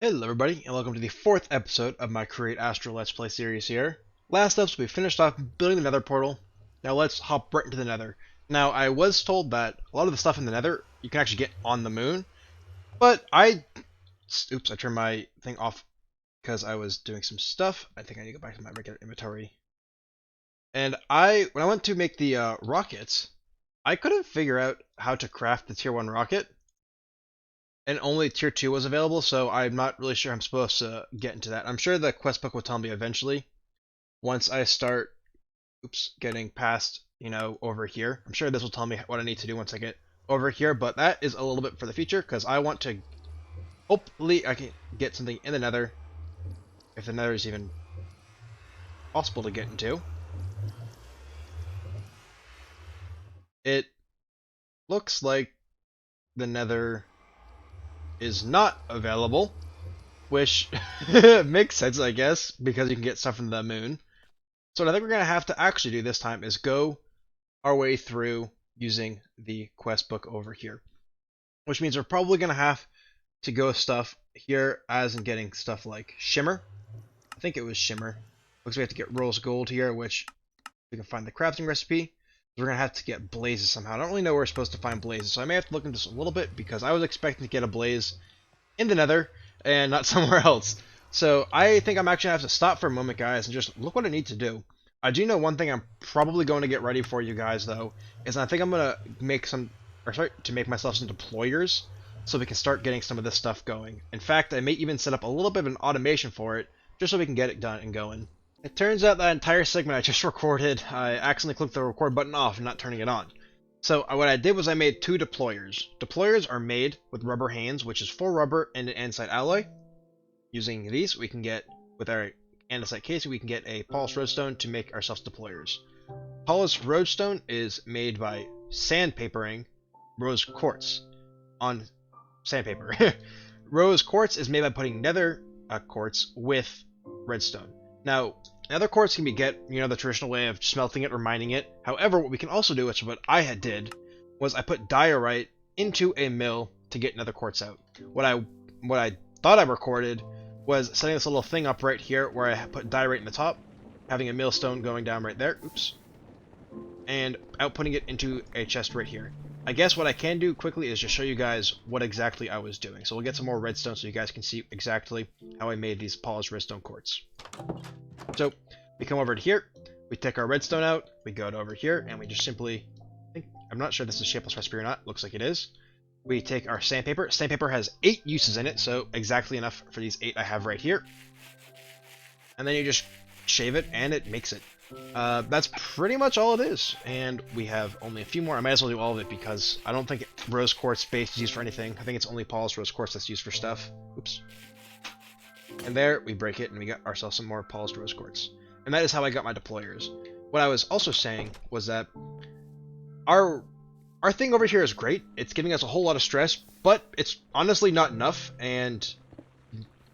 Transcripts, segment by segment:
Hello everybody, and welcome to the fourth episode of my Create Astral Let's Play series here. Last episode we finished off building the Nether portal. Now let's hop right into the Nether. Now I was told that a lot of the stuff in the Nether you can actually get on the moon, but oops, I turned my thing off because I was doing some stuff. I think I need to go back to my regular inventory. And when I went to make the rockets, I couldn't figure out how to craft the tier 1 rocket, and only tier 2 was available, so I'm not really sure I'm supposed to get into that. I'm sure the quest book will tell me eventually once I start getting past, over here. I'm sure this will tell me what I need to do once I get over here, but that is a little bit for the future because I want to hopefully I can get something in the Nether, if the Nether is even possible to get into. It looks like the Nether is not available, which makes sense, I guess, because you can get stuff from the moon. So what I think we're going to have to actually do this time is go our way through using the quest book over here. Which means we're probably going to have to go stuff here as in getting stuff like Shimmer. I think it was Shimmer. Looks like we have to get rose gold here, which we can find the crafting recipe. We're going to have to get blazes somehow. I don't really know where we're supposed to find blazes, so I may have to look into this a little bit because I was expecting to get a blaze in the Nether and not somewhere else. So I think I'm actually going to have to stop for a moment, guys, and just look what I need to do. I do know one thing I'm probably going to get ready for you guys, though, is I think I'm going to make make myself some deployers so we can start getting some of this stuff going. In fact, I may even set up a little bit of an automation for it, just so we can get it done and going. It turns out that entire segment I just recorded, I accidentally clicked the record button off and not turning it on. So what I did was I made two deployers. Deployers are made with rubber hands, which is 4 rubber and an andesite alloy. Using these, we can get, with our andesite casing, we can get a polished roadstone to make ourselves deployers. Polished roadstone is made by sandpapering rose quartz on sandpaper. Rose quartz is made by putting nether quartz with redstone. Now, nether quartz can be the traditional way of smelting it or mining it. However, what we can also do, which is what I did, was I put diorite into a mill to get nether quartz out. What I thought I recorded was setting this little thing up right here where I put diorite in the top, having a millstone going down right there, and outputting it into a chest right here. I guess what I can do quickly is just show you guys what exactly I was doing. So we'll get some more redstone so you guys can see exactly how I made these polished redstone quartz. So we come over to here, we take our redstone out, we go over here, and we just simply, I'm not sure this is shapeless recipe or not, looks like it is. We take our sandpaper. Sandpaper has 8 uses in it, so exactly enough for these 8 I have right here. And then you just shave it, and it makes it. That's pretty much all it is. And we have only a few more. I might as well do all of it because I don't think rose quartz base is used for anything. I think it's only polished rose quartz that's used for stuff. Oops. And there, we break it, and we got ourselves some more polished rose quartz. And that is how I got my deployers. What I was also saying was that our thing over here is great. It's giving us a whole lot of stress, but it's honestly not enough, and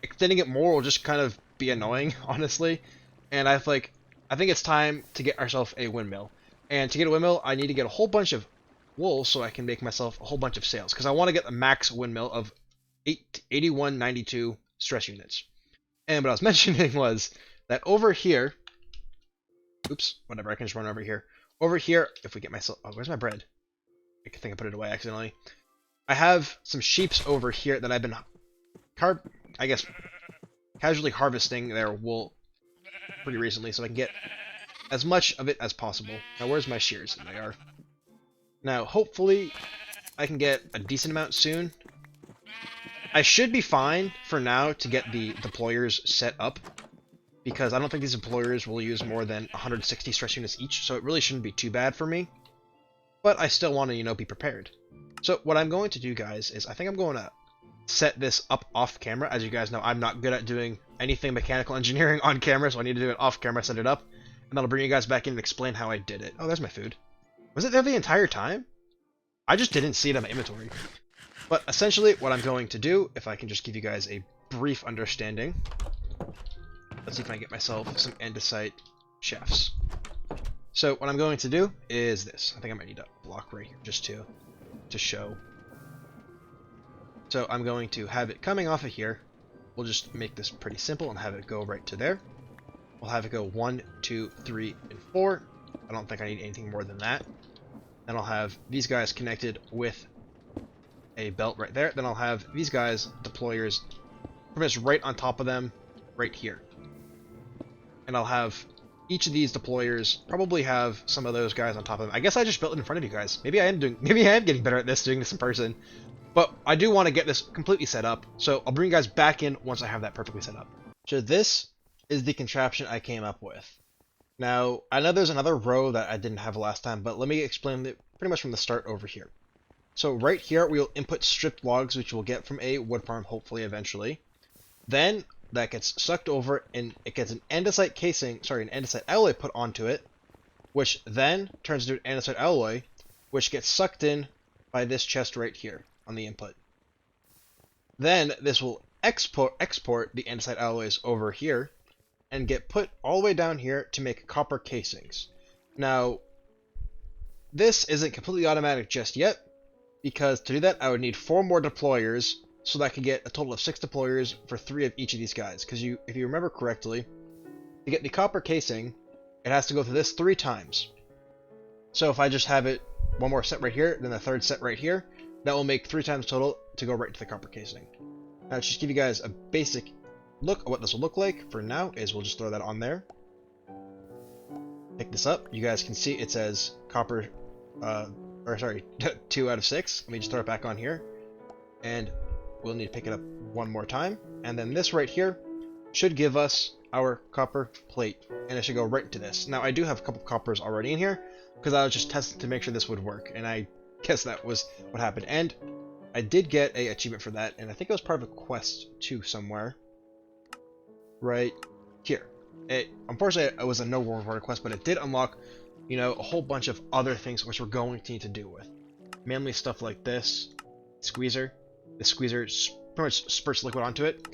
extending it more will just kind of be annoying, honestly. And I think it's time to get ourselves a windmill. And to get a windmill, I need to get a whole bunch of wool so I can make myself a whole bunch of sails, because I want to get the max windmill of 8192 stress units. And what I was mentioning was that over here, oops, whatever, I can just run over here. Over here, if we get myself, oh, where's my bread? I think I put it away accidentally. I have some sheeps over here that I've been, I guess, casually harvesting their wool pretty recently, so I can get as much of it as possible. Now, where's my shears? There they are. Now, hopefully, I can get a decent amount soon. I should be fine for now to get the deployers set up, because I don't think these deployers will use more than 160 stress units each, so it really shouldn't be too bad for me. But I still want to, be prepared. So what I'm going to do, guys, is I think I'm going to set this up off camera. As you guys know, I'm not good at doing anything mechanical engineering on camera, so I need to do it off camera, set it up, and then I'll bring you guys back in and explain how I did it. Oh, there's my food. Was it there the entire time? I just didn't see it in my inventory. But essentially, what I'm going to do, if I can just give you guys a brief understanding. Let's see if I can get myself some andesite shafts. So what I'm going to do is this. I think I might need a block right here just to show. So I'm going to have it coming off of here, we'll just make this pretty simple and have it go right to there. We'll have it go 1, 2, 3, and 4. I don't think I need anything more than that. Then I'll have these guys connected with a belt right there. Then I'll have these guys, deployers, pretty much right on top of them, right here. And I'll have each of these deployers probably have some of those guys on top of them. I guess I just built it in front of you guys. Maybe I am getting better at this, doing this in person. But I do want to get this completely set up, so I'll bring you guys back in once I have that perfectly set up. So this is the contraption I came up with. Now, I know there's another row that I didn't have last time, but let me explain it pretty much from the start over here. So right here, we'll input stripped logs, which we'll get from a wood farm, hopefully, eventually. Then, that gets sucked over, and it gets an andesite casing, sorry, an andesite alloy put onto it, which then turns into an andesite alloy, which gets sucked in by this chest right here on the input. Then, this will export the andesite alloys over here, and get put all the way down here to make copper casings. Now, this isn't completely automatic just yet, because to do that I would need 4 more deployers, so that I could get a total of 6 deployers for 3 of each of these guys. Because if you remember correctly, to get the copper casing, it has to go through this 3 times. So if I just have it one more set right here, then the third set right here, that will make 3 times total to go right to the copper casing. Now, to just give you guys a basic look at what this will look like for now is we'll just throw that on there. Pick this up. You guys can see it says copper, 2 out of 6. Let me just throw it back on here. And we'll need to pick it up one more time. And then this right here should give us our copper plate. And it should go right into this. Now, I do have a couple coppers already in here because I was just testing to make sure this would work. And I guess that was what happened. And I did get a achievement for that. And I think it was part of a quest too somewhere. Right here. Unfortunately, it was a no reward request, but it did unlock, you know, a whole bunch of other things which we're going to need to do with. Mainly stuff like this. Squeezer. The squeezer pretty much spurts liquid onto it.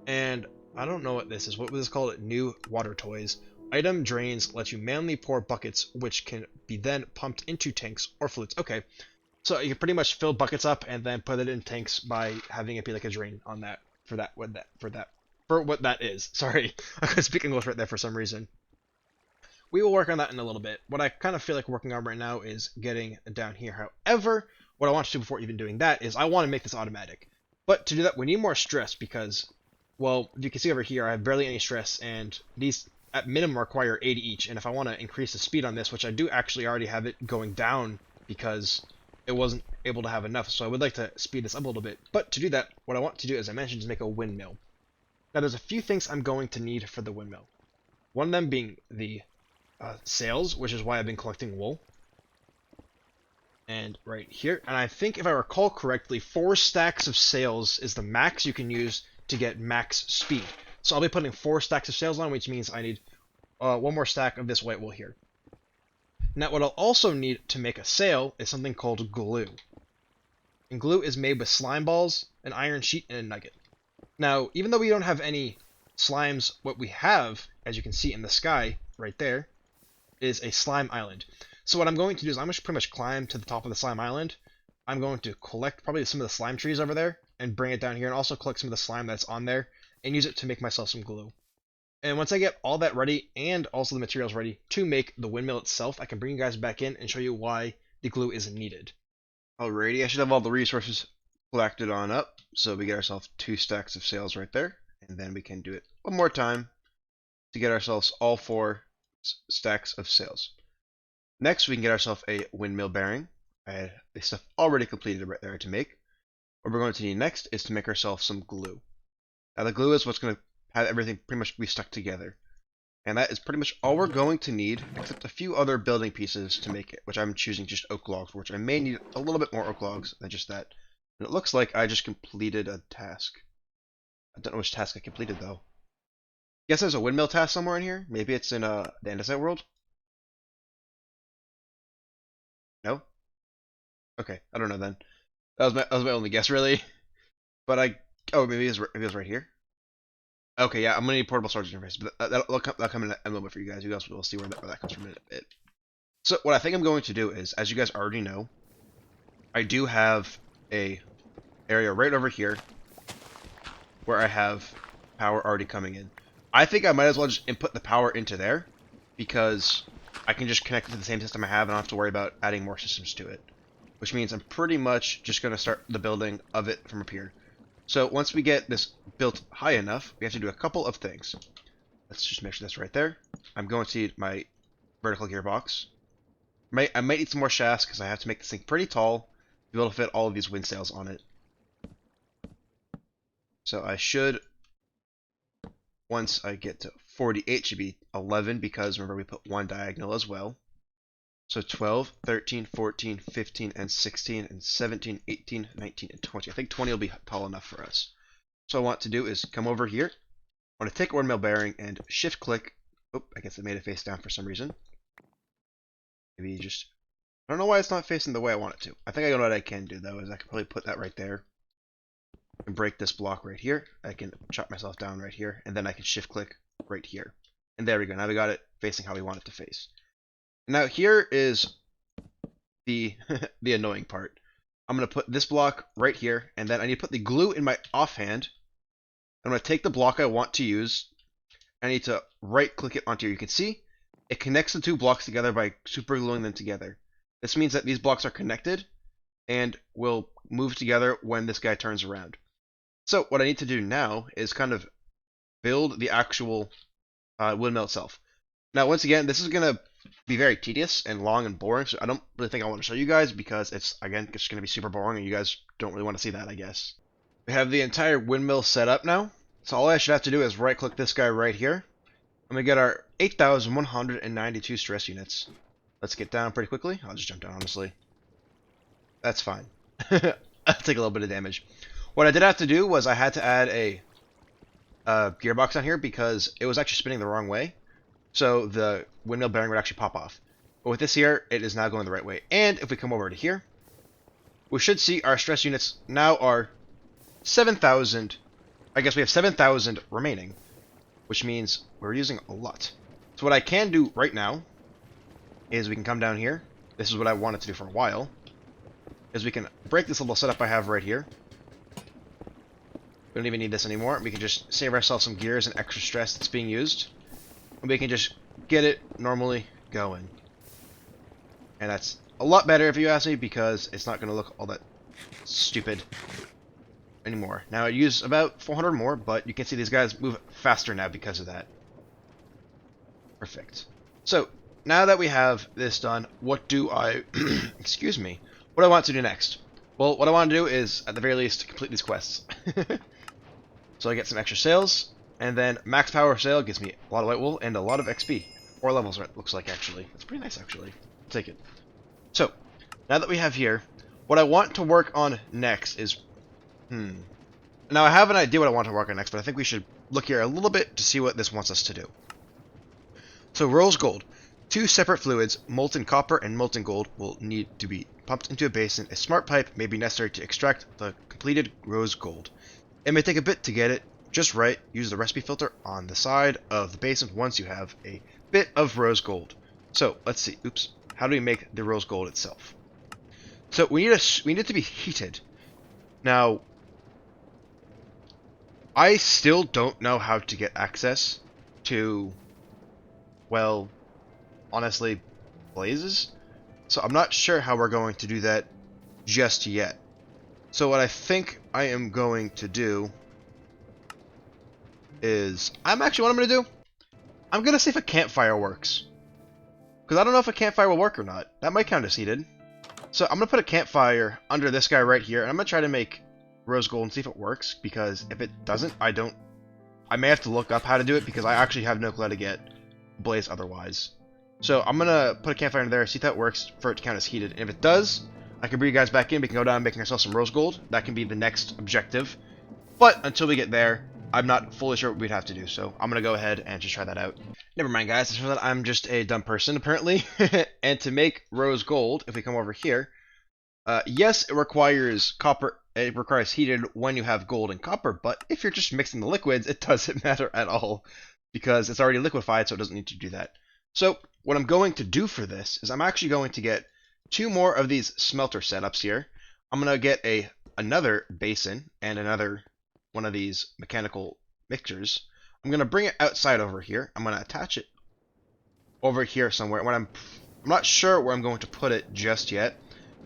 And I don't know what this is. What was this called? New water toys. Item drains lets you manually pour buckets, which can be then pumped into tanks or flutes. Okay. So you can pretty much fill buckets up and then put it in tanks by having it be like a drain on that. For what that is. Sorry, I couldn't speak English right there for some reason. We will work on that in a little bit. What I kind of feel like working on right now is getting down here. However, what I want to do before even doing that is I want to make this automatic. But to do that, we need more stress because, well, you can see over here, I have barely any stress, and these at minimum require 80 each. And if I want to increase the speed on this, which I do actually already have it going down because it wasn't able to have enough, so I would like to speed this up a little bit. But to do that, what I want to do, as I mentioned, is make a windmill. Now, there's a few things I'm going to need for the windmill. One of them being the sails, which is why I've been collecting wool. And right here. And I think, if I recall correctly, 4 stacks of sails is the max you can use to get max speed. So I'll be putting 4 stacks of sails on, which means I need 1 more stack of this white wool here. Now, what I'll also need to make a sail is something called glue. And glue is made with slime balls, an iron sheet, and a nugget. Now, even though we don't have any slimes, what we have, as you can see in the sky, right there, is a slime island. So what I'm going to do is I'm going to pretty much climb to the top of the slime island. I'm going to collect probably some of the slime trees over there, and bring it down here, and also collect some of the slime that's on there, and use it to make myself some glue. And once I get all that ready, and also the materials ready to make the windmill itself, I can bring you guys back in and show you why the glue is needed. Alrighty, I should have all the resources collected on up. So we get ourselves 2 stacks of sails right there, and then we can do it one more time to get ourselves all 4 stacks of sails. Next, we can get ourselves a windmill bearing. I had the stuff already completed right there to make. What we're going to need next is to make ourselves some glue. Now, the glue is what's going to have everything pretty much be stuck together. And that is pretty much all we're going to need, except a few other building pieces to make it, which I'm choosing just oak logs, which I may need a little bit more oak logs than just that. And it looks like I just completed a task. I don't know which task I completed, though. Guess there's a windmill task somewhere in here? Maybe it's in the andesite world? No? Okay, I don't know then. That was my only guess, really. But oh, maybe it was right here? Okay, yeah, I'm gonna need portable storage interface, but that'll come in a little bit for you guys. You guys will see where that comes from in a bit. So what I think I'm going to do is, as you guys already know, I do have a area right over here where I have power already coming in. I think I might as well just input the power into there, because I can just connect it to the same system I have and I don't have to worry about adding more systems to it. Which means I'm pretty much just going to start the building of it from up here. So once we get this built high enough, we have to do a couple of things. Let's just make sure that's right there. I'm going to need my vertical gearbox. I might need some more shafts because I have to make this thing pretty tall to be able to fit all of these wind sails on it. So I should, once I get to 48, should be 11 because remember we put one diagonal as well. So 12, 13, 14, 15, and 16, and 17, 18, 19, and 20. I think 20 will be tall enough for us. So what I want to do is come over here. I want to take a windmill bearing and shift click. Oh, I guess it made it face down for some reason. Maybe just, I don't know why it's not facing the way I want it to. I think I know what I can do though, is I can probably put that right there. And break this block right here. I can chop myself down right here, and then I can shift click right here. And there we go. Now we got it facing how we want it to face. Now here is the the annoying part. I'm going to put this block right here, and then I need to put the glue in my offhand. I'm going to take the block I want to use. I need to right click it onto here. You can see it connects the two blocks together by super gluing them together. This means that these blocks are connected and will move together when this guy turns around. So what I need to do now is kind of build the actual windmill itself. Now once again, this is going to be very tedious and long and boring, so I don't really think I want to show you guys because it's, again, just going to be super boring and you guys don't really want to see that, I guess. We have the entire windmill set up now, so all I should have to do is right click this guy right here. I'm going to get our 8,192 stress units. Let's get down pretty quickly. I'll just jump down, honestly. That's fine. I'll take a little bit of damage. What I did have to do was I had to add a gearbox on here because it was actually spinning the wrong way. So the windmill bearing would actually pop off. But with this here, it is now going the right way. And if we come over to here, we should see our stress units now are 7,000. I guess we have 7,000 remaining, which means we're using a lot. So what I can do right now is we can come down here. This is what I wanted to do for a while. Is we can break this little setup I have right here. We don't even need this anymore. We can just save ourselves some gears and extra stress that's being used. And we can just get it normally going. And that's a lot better if you ask me because it's not going to look all that stupid anymore. Now I use about 400 more, but you can see these guys move faster now because of that. Perfect. So now that we have this done, what do I excuse me, what do I want to do next? Well, what I want to do is at the very least complete these quests. So I get some extra sails, and then max power sail gives me a lot of white wool and a lot of XP. 4 levels, it looks like, actually. That's pretty nice, actually. I'll take it. So, now that we have here, what I want to work on next is... Now, I have an idea what I want to work on next, but I think we should look here a little bit to see what this wants us to do. So, rose gold. 2 separate fluids, molten copper and molten gold, will need to be pumped into a basin. A smart pipe may be necessary to extract the completed rose gold. It may take a bit to get it just right. Use the recipe filter on the side of the basin once you have a bit of rose gold. So, let's see. Oops. How do we make the rose gold itself? So, we need it to be heated. Now, I still don't know how to get access to, well, honestly, blazes. So, I'm not sure how we're going to do that just yet. So what I think I am going to do is, what I'm going to do? I'm going to see if a campfire works. Because I don't know if a campfire will work or not. That might count as heated. So I'm going to put a campfire under this guy right here, and I'm going to try to make rose gold and see if it works, because if it doesn't, I may have to look up how to do it, because I actually have no clue how to get blaze otherwise. So I'm going to put a campfire in there, see if that works for it to count as heated. And if it does, I can bring you guys back in. We can go down and make ourselves some rose gold. That can be the next objective. But until we get there, I'm not fully sure what we'd have to do. So I'm going to go ahead and just try that out. Never mind, guys. It turns out I'm just a dumb person, apparently. And to make rose gold, if we come over here, yes, it requires copper. It requires heated when you have gold and copper. But if you're just mixing the liquids, it doesn't matter at all. Because it's already liquefied, so it doesn't need to do that. So what I'm going to do for this is I'm actually going to get 2 more of these smelter setups here. I'm going to get another basin and another one of these mechanical mixtures. I'm gonna bring it outside over here. I'm gonna attach it over here somewhere. I'm not sure where I'm going to put it just yet.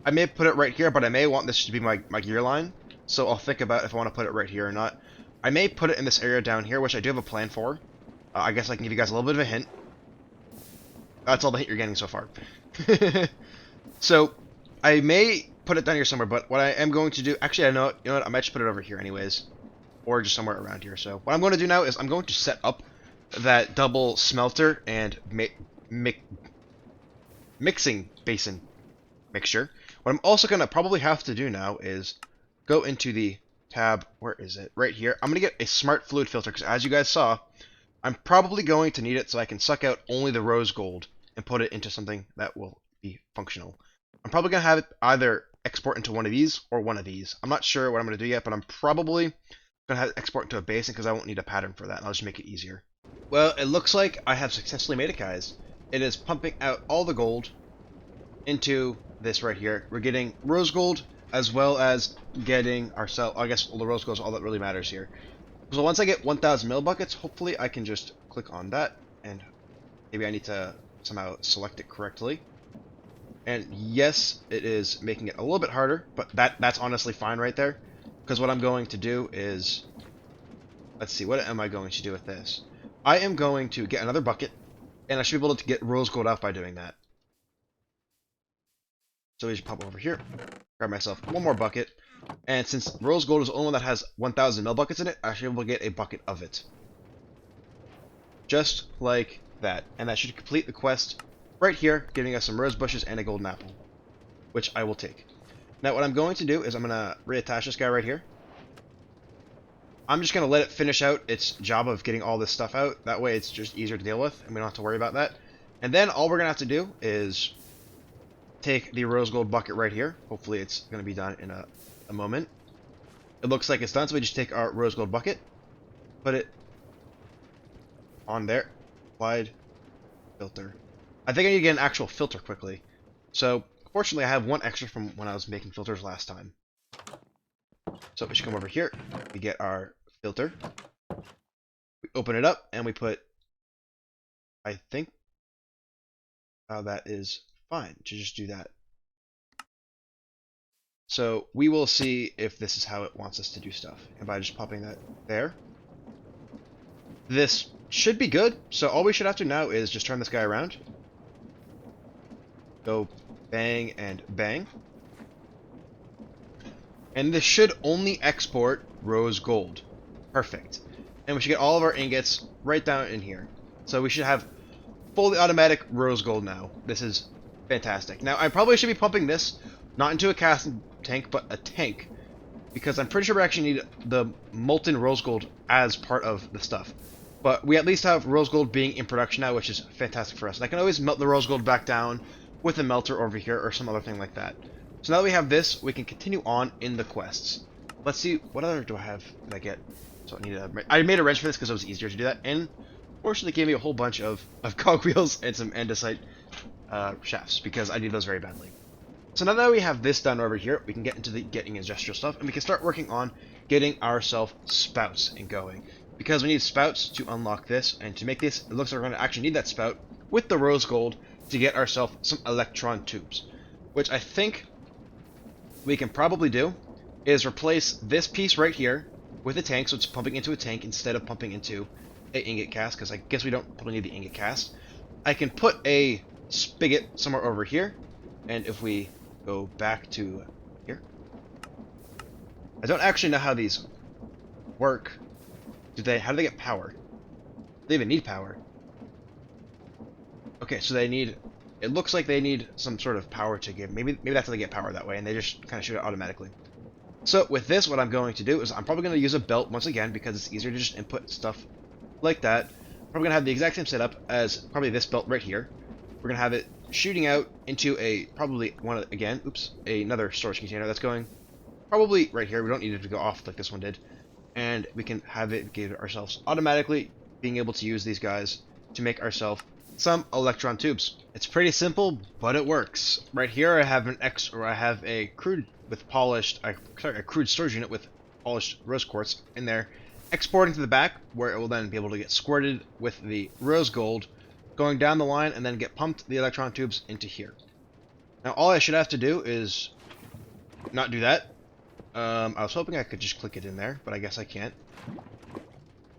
I may put it right here, but I may want this to be my gear line. So I'll think about if I want to put it right here or not. I may put it in this area down here, which I do have a plan for. I guess I can give you guys a little bit of a hint. That's all the hint you're getting so far. So I may put it down here somewhere, but what I am going to do, actually, I know, you know what, I might just put it over here anyways, or just somewhere around here. So what I'm going to do now is I'm going to set up that double smelter and mixing basin mixture. What I'm also going to probably have to do now is go into the tab, where is it? Right here. I'm going to get a smart fluid filter, because as you guys saw, I'm probably going to need it so I can suck out only the rose gold and put it into something that will be functional. I'm probably going to have it either export into one of these or one of these. I'm not sure what I'm going to do yet, but I'm probably going to have it export into a basin because I won't need a pattern for that, and I'll just make it easier. Well, it looks like I have successfully made it, guys. It is pumping out all the gold into this right here. We're getting rose gold as well as getting ourselves, I guess all the rose gold is all that really matters here. So once I get 1,000 mil buckets, hopefully I can just click on that, and maybe I need to somehow select it correctly. And yes, it is making it a little bit harder, but that's honestly fine right there. Because what I'm going to do is, let's see, what am I going to do with this? I am going to get another bucket, and I should be able to get rose gold out by doing that. So we just pop over here, grab myself one more bucket, and since rose gold is the only one that has 1,000 mil buckets in it, I should be able to get a bucket of it. Just like that. And that should complete the quest right here, giving us some rose bushes and a golden apple, which I will take. Now what I'm going to do is I'm going to reattach this guy right here. I'm just going to let it finish out its job of getting all this stuff out. That way it's just easier to deal with, and we don't have to worry about that. And then all we're going to have to do is take the rose gold bucket right here. Hopefully it's going to be done in a moment. It looks like it's done, so we just take our rose gold bucket, put it on there, applied, filter. I think I need to get an actual filter quickly. So, fortunately I have one extra from when I was making filters last time. So we should come over here, we get our filter, we open it up, and we put, I think that is fine to just do that. So we will see if this is how it wants us to do stuff. And by just popping that there, this should be good. So all we should have to now is just turn this guy around. Go bang and bang. And this should only export rose gold. Perfect. And we should get all of our ingots right down in here. So we should have fully automatic rose gold now. This is fantastic. Now I probably should be pumping this not into a casting tank, but a tank, because I'm pretty sure we actually need the molten rose gold as part of the stuff. But we at least have rose gold being in production now, which is fantastic for us. And I can always melt the rose gold back down with a melter over here or some other thing like that. So now that we have this, we can continue on in the quests. Let's see, what other do I have that I get? So I made a wrench for this because it was easier to do that, and fortunately gave me a whole bunch of cogwheels and some andesite shafts, because I need those very badly. So now that we have this done over here, we can get into the getting industrial stuff, and we can start working on getting ourselves spouts and going. Because we need spouts to unlock this, and to make this, it looks like we're going to actually need that spout with the rose gold to get ourselves some electron tubes. Which I think we can probably do is replace this piece right here with a tank, so it's pumping into a tank instead of pumping into an ingot cast, because I guess we don't probably need the ingot cast. I can put a spigot somewhere over here, and if we go back to here, I don't actually know how these work. How do they get power? They even need power. Okay, so they need, it looks like they need some sort of power to give. Maybe that's how they get power that way, and they just kind of shoot it automatically. So with this, what I'm going to do is I'm probably going to use a belt once again, because it's easier to just input stuff like that. I'm probably going to have the exact same setup as probably this belt right here. We're going to have it shooting out into another storage container that's going probably right here. We don't need it to go off like this one did. And we can have it give ourselves automatically being able to use these guys to make ourselves some electron tubes. It's pretty simple, but it works. Right here I have a crude storage unit with polished rose quartz in there, exporting to the back, where it will then be able to get squirted with the rose gold, going down the line, and then get pumped the electron tubes into here. Now, all I should have to do is not do that. I was hoping I could just click it in there, but I guess I can't.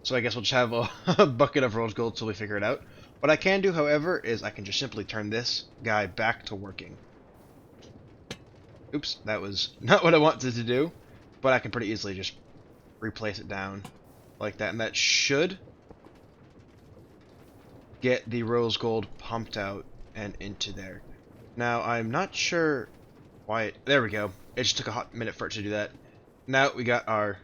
So I guess we'll just have a bucket of rose gold till we figure it out. What I can do, however, is I can just simply turn this guy back to working. Oops, that was not what I wanted to do, but I can pretty easily just replace it down like that, and that should get the rose gold pumped out and into there. Now, I'm not sure why there we go. It just took a hot minute for it to do that. Now we got our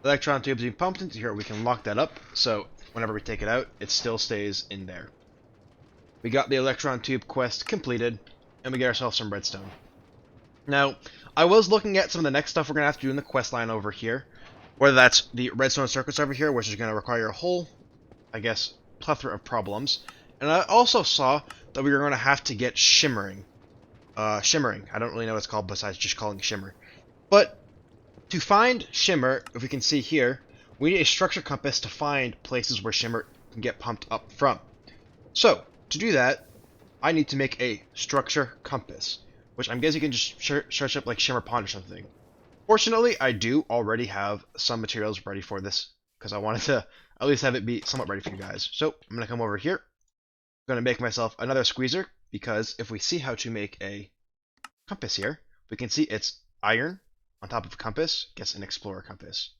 electron tubes being pumped into here. We can lock that up, so whenever we take it out, it still stays in there. We got the electron tube quest completed, and we get ourselves some redstone. Now, I was looking at some of the next stuff we're going to have to do in the quest line over here, whether that's the redstone circuits over here, which is going to require a whole, I guess, plethora of problems. And I also saw that we were going to have to get shimmering. Shimmering. I don't really know what it's called besides just calling shimmer. But to find shimmer, if we can see here, we need a structure compass to find places where shimmer can get pumped up from. So, to do that, I need to make a structure compass, which I'm guessing you can just search up like Shimmer Pond or something. Fortunately, I do already have some materials ready for this, because I wanted to at least have it be somewhat ready for you guys. So, I'm going to come over here. I'm going to make myself another squeezer, because if we see how to make a compass here, we can see it's iron on top of a compass, gets an explorer compass.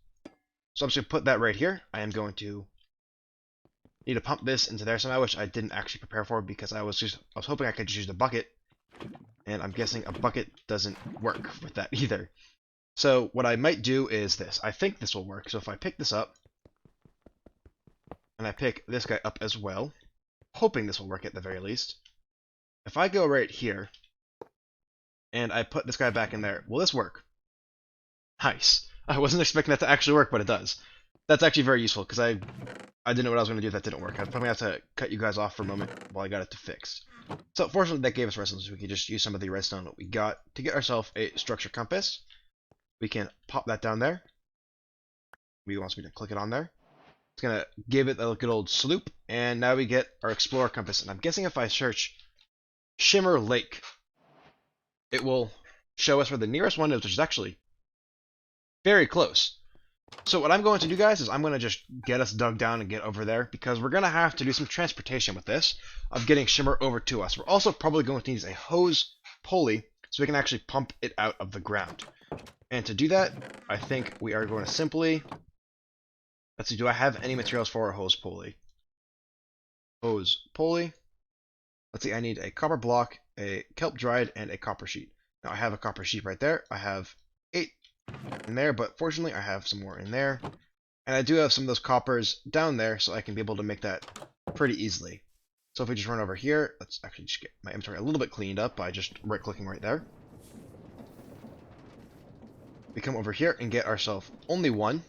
So I'm just going to put that right here. I am going to need to pump this into there somehow, which I didn't actually prepare for because I was hoping I could just use the bucket, and I'm guessing a bucket doesn't work with that either. So what I might do is this. I think this will work. So if I pick this up, and I pick this guy up as well, hoping this will work at the very least. If I go right here, and I put this guy back in there, will this work? Nice. I wasn't expecting that to actually work, but it does. That's actually very useful, because I didn't know what I was going to do if that didn't work. I'd probably have to cut you guys off for a moment while I got it to fix. So fortunately that gave us redstone, so we can just use some of the redstone that we got to get ourselves a structure compass. We can pop that down there. We wants me to click it on there. It's going to give it a good old sloop, and now we get our explorer compass. And I'm guessing if I search Shimmer Lake, it will show us where the nearest one is, which is actually very close. So what I'm going to do, guys, is I'm going to just get us dug down and get over there, because we're going to have to do some transportation with this, of getting Shimmer over to us. We're also probably going to need a hose pulley, so we can actually pump it out of the ground. And to do that, I think we are going to simply... Let's see, do I have any materials for a hose pulley? Hose pulley. Let's see, I need a copper block, a kelp dried, and a copper sheet. Now I have a copper sheet right there. I have 8 in there, but fortunately I have some more in there. And I do have some of those coppers down there, so I can be able to make that pretty easily. So if we just run over here, let's actually just get my inventory a little bit cleaned up by just right-clicking right there. We come over here and get ourselves only one.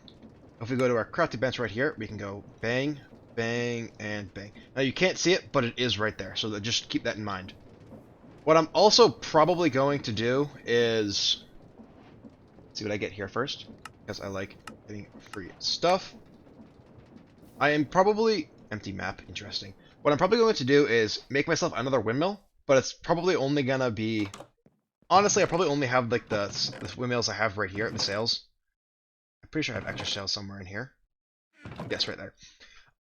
If we go to our crafting bench right here, we can go bang, bang, and bang. Now you can't see it, but it is right there, so just keep that in mind. What I'm also probably going to do is... see what I get here first, because I like getting free stuff. I am probably... empty map, interesting. What I'm probably going to do is make myself another windmill, but it's probably only gonna be... honestly, I probably only have like the windmills I have right here, the sails. I'm pretty sure I have extra sails somewhere in here. Yes, right there.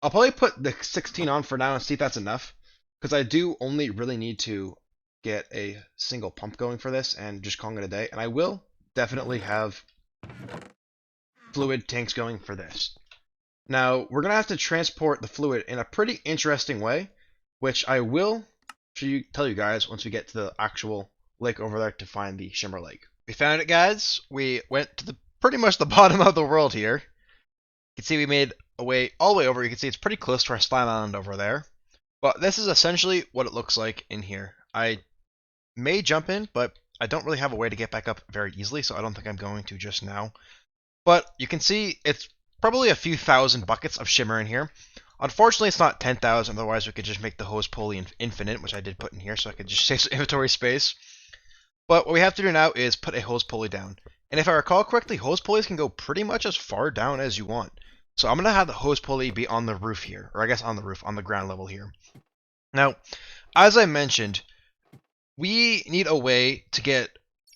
I'll probably put the 16 on for now and see if that's enough, because I do only really need to get a single pump going for this and just calling it a day, and I will definitely have fluid tanks going for this. Now, we're going to have to transport the fluid in a pretty interesting way, which I will tell you guys once we get to the actual lake over there to find the Shimmer Lake. We found it, guys. We went to pretty much the bottom of the world here. You can see we made a way all the way over. You can see it's pretty close to our slime island over there. But this is essentially what it looks like in here. I may jump in, but I don't really have a way to get back up very easily, so I don't think I'm going to just now. But you can see it's probably a few thousand buckets of shimmer in here. Unfortunately, it's not 10,000, otherwise we could just make the hose pulley infinite, which I did put in here, so I could just save some inventory space. But what we have to do now is put a hose pulley down. And if I recall correctly, hose pulleys can go pretty much as far down as you want. So I'm going to have the hose pulley be on the roof here, or I guess on the roof, on the ground level here. Now, as I mentioned, we need a way to get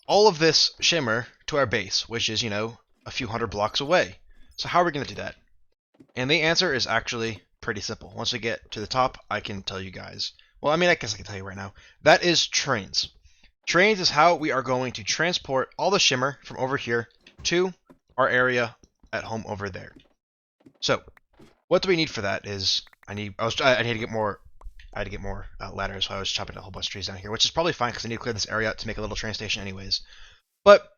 all of this shimmer to our base, which is, a few hundred blocks away. So how are we going to do that? And the answer is actually pretty simple. Once we get to the top, I can tell you guys. Well, I mean, I guess I can tell you right now. That is trains. Trains is how we are going to transport all the shimmer from over here to our area at home over there. So, what do we need for that is I need to get more ladders, so I was chopping a whole bunch of trees down here, which is probably fine because I need to clear this area out to make a little train station anyways. But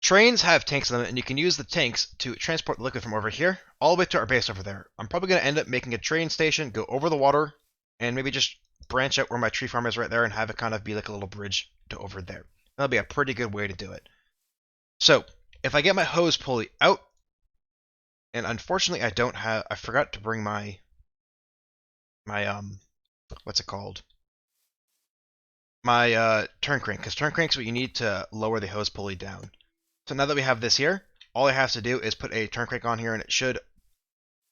trains have tanks in them, and you can use the tanks to transport the liquid from over here all the way to our base over there. I'm probably going to end up making a train station, go over the water, and maybe just branch out where my tree farm is right there and have it kind of be like a little bridge to over there. That'll be a pretty good way to do it. So, if I get my hose pulley out, and unfortunately I forgot to bring my what's it called? My turn crank, because turn crank's what you need to lower the hose pulley down. So now that we have this here, all I have to do is put a turn crank on here and it should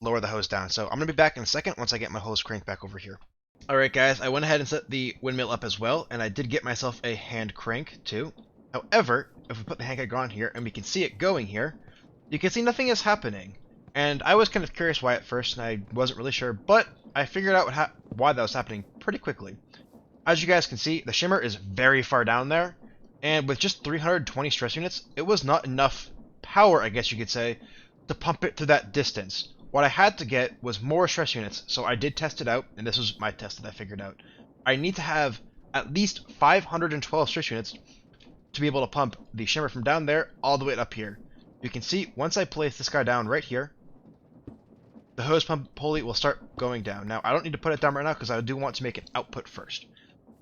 lower the hose down. So I'm going to be back in a second once I get my hose crank back over here. Alright guys, I went ahead and set the windmill up as well, and I did get myself a hand crank too. However, if we put the hand crank on here and we can see it going here, you can see nothing is happening. And I was kind of curious why at first, and I wasn't really sure, but I figured out why that was happening pretty quickly. As you guys can see, the shimmer is very far down there, and with just 320 stress units, it was not enough power, I guess you could say, to pump it to that distance. What I had to get was more stress units, so I did test it out, and this was my test that I figured out. I need to have at least 512 stress units to be able to pump the shimmer from down there all the way up here. You can see, once I place this guy down right here, the hose pump pulley will start going down. Now, I don't need to put it down right now because I do want to make an output first.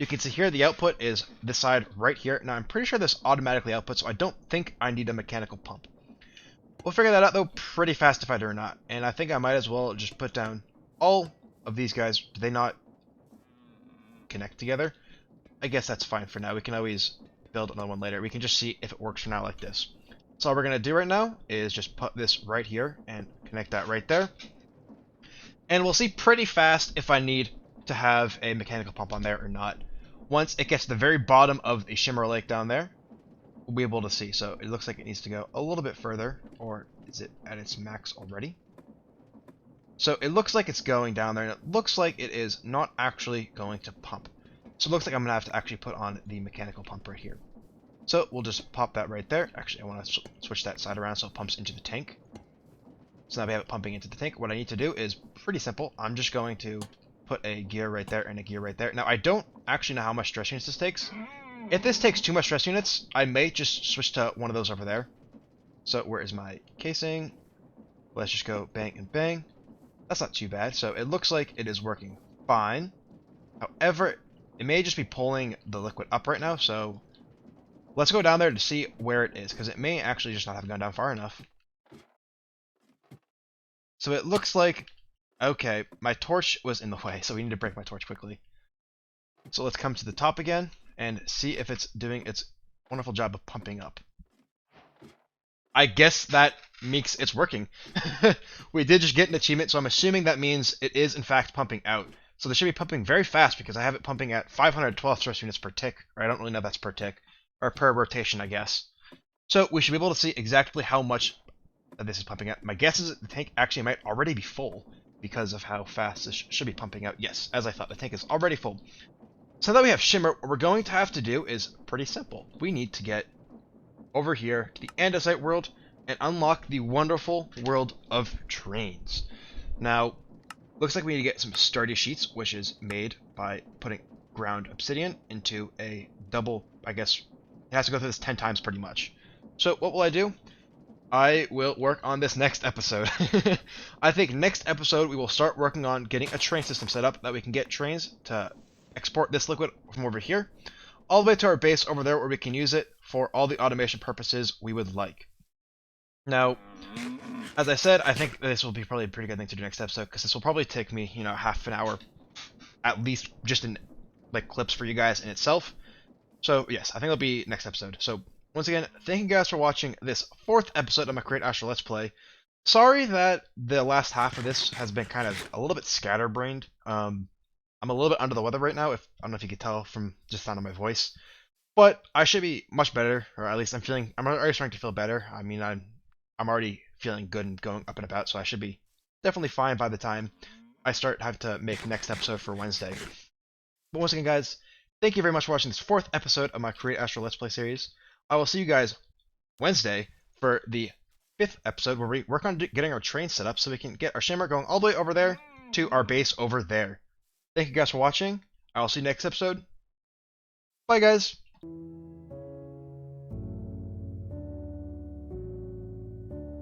You can see here the output is this side right here. Now, I'm pretty sure this automatically outputs, so I don't think I need a mechanical pump. We'll figure that out, though, pretty fast if I do or not. And I think I might as well just put down all of these guys. Do they not connect together? I guess that's fine for now. We can always build another one later. We can just see if it works for now like this. So all we're going to do right now is just put this right here and connect that right there. And we'll see pretty fast if I need to have a mechanical pump on there or not. Once it gets to the very bottom of the shimmer lake down there, we'll be able to see. So it looks like it needs to go a little bit further, or is it at its max already? So it looks like it's going down there, and it looks like it is not actually going to pump. So it looks like I'm going to have to actually put on the mechanical pump right here. So we'll just pop that right there. Actually, I want to switch that side around so it pumps into the tank. So now we have it pumping into the tank. What I need to do is pretty simple. I'm just going to put a gear right there and a gear right there. Now, I don't actually know how much stress units this takes. If this takes too much stress units, I may just switch to one of those over there. So where is my casing? Let's just go bang and bang. That's not too bad. So it looks like it is working fine. However, it may just be pulling the liquid up right now. So let's go down there to see where it is, because it may actually just not have gone down far enough. So it looks like, okay, my torch was in the way, so we need to break my torch quickly. So let's come to the top again and see if it's doing its wonderful job of pumping up. I guess that makes it's working. We did just get an achievement, so I'm assuming that means it is in fact pumping out. So this should be pumping very fast because I have it pumping at 512 stress units per tick, or I don't really know if that's per tick, or per rotation, I guess. So we should be able to see exactly how much this is pumping out. My guess is that the tank actually might already be full because of how fast this should be pumping out. Yes, as I thought, the tank is already full. So now that we have Shimmer, what we're going to have to do is pretty simple. We need to get over here to the andesite world and unlock the wonderful world of trains. Now, looks like we need to get some sturdy sheets, which is made by putting ground obsidian into a double, I guess, it has to go through this 10 times pretty much. So what will I do? I will work on this next episode. I think next episode we will start working on getting a train system set up that we can get trains to export this liquid from over here all the way to our base over there where we can use it for all the automation purposes we would like. Now, as I said, I think this will be probably a pretty good thing to do next episode because this will probably take me, half an hour at least just in like clips for you guys in itself. So yes, I think it'll be next episode. So once again, thank you guys for watching this 4th episode of my Create Astral Let's Play. Sorry that the last half of this has been kind of a little bit scatterbrained. I'm a little bit under the weather right now. If I don't know if you could tell from just sound of my voice, but I should be much better, or at least I'm already starting to feel better. I mean, I'm already feeling good and going up and about, so I should be definitely fine by the time I start having to make next episode for Wednesday. But once again, guys, thank you very much for watching this fourth episode of my Create Astral Let's Play series. I will see you guys Wednesday for the fifth episode where we work on getting our train set up so we can get our Shimmer going all the way over there to our base over there. Thank you guys for watching. I will see you next episode. Bye, guys.